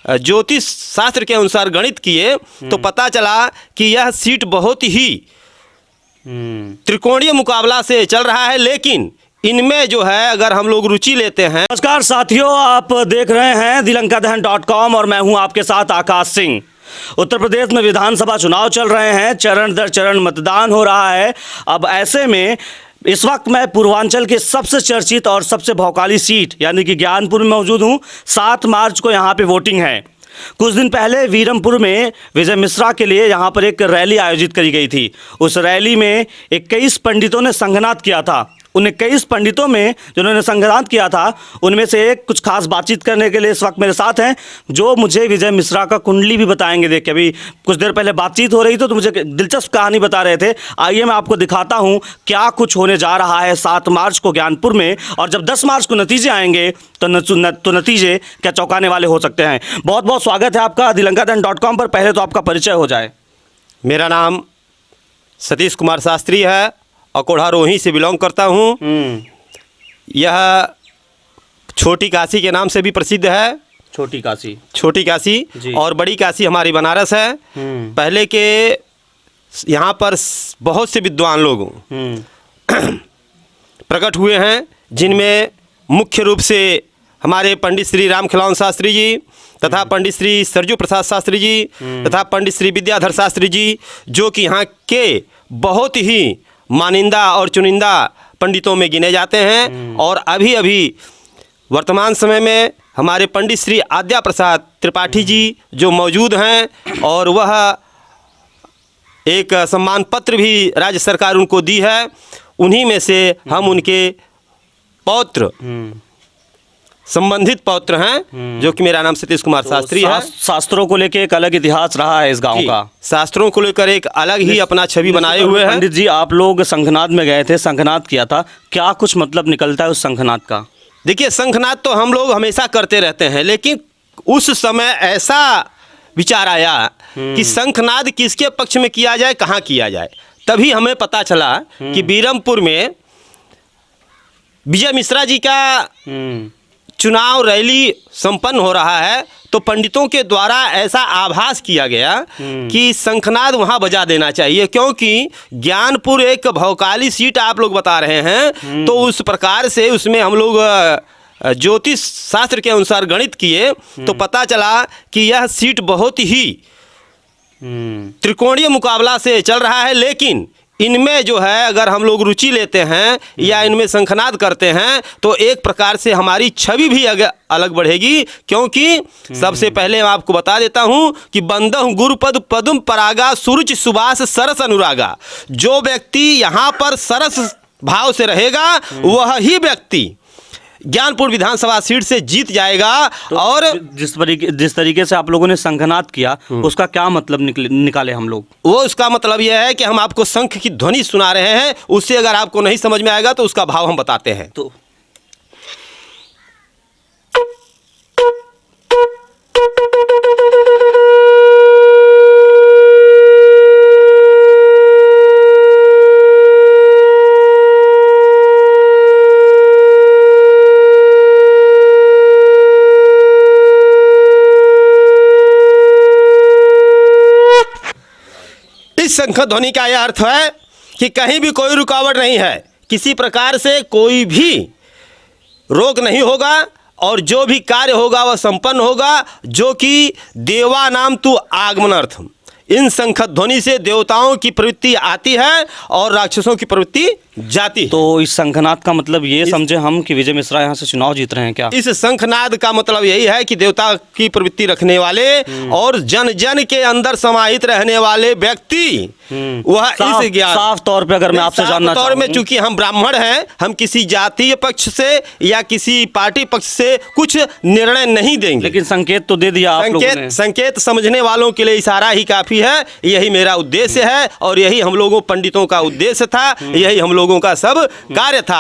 ज्योतिष शास्त्र के अनुसार गणित किए तो पता चला कि यह सीट बहुत ही त्रिकोणीय मुकाबला से चल रहा है, लेकिन इनमें जो है अगर हम लोग रुचि लेते हैं। नमस्कार साथियों, आप देख रहे हैं दिलंकादहन.com और मैं हूं आपके साथ आकाश सिंह। उत्तर प्रदेश में विधानसभा चुनाव चल रहे हैं, चरण दर चरण मतदान हो रहा है। अब ऐसे में इस वक्त मैं पूर्वांचल के सबसे चर्चित और सबसे भौकाली सीट यानी कि ज्ञानपुर में मौजूद हूं। 7 मार्च को यहां पे वोटिंग है। कुछ दिन पहले वीरमपुर में विजय मिश्रा के लिए यहां पर एक रैली आयोजित करी गई थी। उस रैली में 21 पंडितों ने संघनाद किया था। उन 21 पंडितों में जिन्होंने संघनाद किया था उनमें से एक कुछ खास बातचीत करने के लिए इस वक्त मेरे साथ हैं, जो मुझे विजय मिश्रा का कुंडली भी बताएंगे। देख के अभी कुछ देर पहले बातचीत हो रही थी तो मुझे दिलचस्प कहानी बता रहे थे। आइए मैं आपको दिखाता हूं क्या कुछ होने जा रहा है 7 मार्च को ज्ञानपुर में, और जब 10 मार्च को नतीजे आएंगे तो नतीजे क्या चौंकाने वाले हो सकते हैं। बहुत बहुत स्वागत है आपका दिलंकादहन.com पर। पहले तो आपका परिचय हो जाए। मेरा नाम सतीश कुमार शास्त्री है और कोढ़ारोही से बिलोंग करता हूँ। यह छोटी काशी के नाम से भी प्रसिद्ध है। छोटी काशी और बड़ी काशी हमारी बनारस है। पहले के यहाँ पर बहुत से विद्वान लोग प्रकट हुए हैं, जिनमें मुख्य रूप से हमारे पंडित श्री राम खिलौन शास्त्री जी तथा पंडित श्री सरजू प्रसाद शास्त्री जी तथा पंडित श्री विद्याधर शास्त्री जी, जो कि यहाँ के बहुत ही मानिंदा और चुनिंदा पंडितों में गिने जाते हैं। और अभी वर्तमान समय में हमारे पंडित श्री आद्या प्रसाद त्रिपाठी जी जो मौजूद हैं, और वह एक सम्मान पत्र भी राज्य सरकार उनको दी है। उन्हीं में से हम उनके पौत्र संबंधित पौत्र हैं, जो कि मेरा नाम सतीश कुमार शास्त्री है। शास्त्रों को लेकर एक अलग इतिहास रहा है इस गांव का। शास्त्रों को लेकर एक अलग ही अपना छवि बनाए हुए हैं। पंडित जी, आप लोग संघनाद में गए थे, संघनाद किया था, क्या कुछ मतलब निकलता है उस संघनाद का? देखिए, संघनाद तो हम लोग हमेशा करते रहते हैं, लेकिन उस समय ऐसा विचार आया कि संघनाद किसके पक्ष में किया जाए, कहाँ किया जाए। तभी हमें पता चला कि वीरमपुर में विजय मिश्रा जी का चुनाव रैली संपन्न हो रहा है, तो पंडितों के द्वारा ऐसा आभास किया गया कि शंखनाद वहां बजा देना चाहिए, क्योंकि ज्ञानपुर एक भौकाली सीट आप लोग बता रहे हैं। तो उस प्रकार से उसमें हम लोग ज्योतिष शास्त्र के अनुसार गणित किए तो पता चला कि यह सीट बहुत ही त्रिकोणीय मुकाबला से चल रहा है, लेकिन इनमें जो है अगर हम लोग रुचि लेते हैं या इनमें शंखनाद करते हैं तो एक प्रकार से हमारी छवि भी अलग बढ़ेगी। क्योंकि सबसे पहले मैं आपको बता देता हूं कि बंदह गुरुपद पदुम परागा सुरुचि सुबास सरस अनुरागा। जो व्यक्ति यहाँ पर सरस भाव से रहेगा वह ही व्यक्ति ज्ञानपुर विधानसभा सीट से जीत जाएगा। तो और जिस तरीके से आप लोगों ने शंखनाद किया उसका क्या मतलब निकाले हम लोग? वो उसका मतलब यह है कि हम आपको शंख की ध्वनि सुना रहे हैं, उससे अगर आपको नहीं समझ में आएगा तो उसका भाव हम बताते हैं। तो शंख ध्वनि का यह अर्थ है कि कहीं भी कोई रुकावट नहीं है, किसी प्रकार से कोई भी रोक नहीं होगा, और जो भी कार्य होगा वह संपन्न होगा, जो कि देवा नाम तु आगमनार्थम। इन शंख ध्वनि से देवताओं की प्रवृत्ति आती है और राक्षसों की प्रवृत्ति जाती है। तो इस शंखनाद का मतलब ये समझे हम कि विजय मिश्रा यहाँ से चुनाव जीत रहे हैं क्या? इस शंखनाद का मतलब यही है कि देवता की प्रवृत्ति रखने वाले और जन जन के अंदर समाहित रहने वाले व्यक्ति वह इस ज्ञान साफ तौर पे अगर मैं आपसे जानना तौर में, चूंकि हम ब्राह्मण हैं, हम किसी जातीय पक्ष से या किसी पार्टी पक्ष से कुछ निर्णय नहीं देंगे, लेकिन संकेत तो दे दिया आप लोगों ने। संकेत समझने वालों के लिए इशारा ही काफी है। यही मेरा उद्देश्य है और यही हम लोगों पंडितों का उद्देश्य था, यही हम लोगों का सब कार्य था।